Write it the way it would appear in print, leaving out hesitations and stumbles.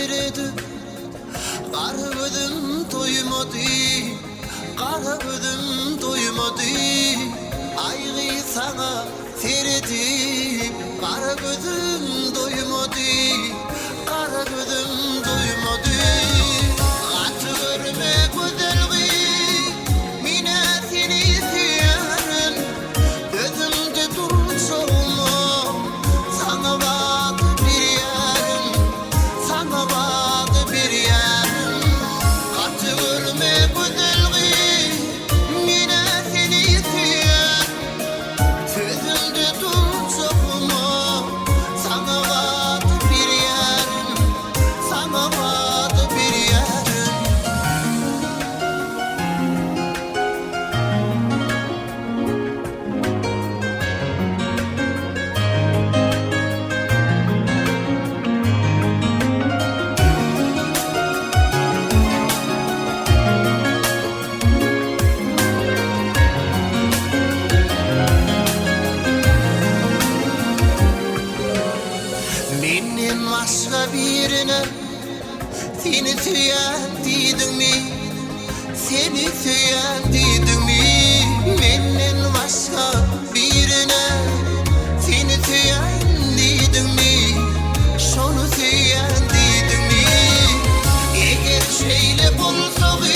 seredi. Kara gözüm doymadı, kara gözüm doymadı. Aygı sana seredi, kara gözüm doymadı, kara gözüm doymadı. Atı görme güzelliği, mine seni severim. Gözümde dursa olma, sana vardı bir yerim, sana vardı bir yerim. Atı görme güzelliği, mine seni severim. Gözümde dursa olma, sana vardı bir yerim, sana vardı bir yerim. Menden başka birine seni söyleyen dedim mi? Seni söyleyen dedim mi? Menden başka birine seni söyleyen dedim mi? Şunu söyleyen dedim mi? Eğer şeyle bulsak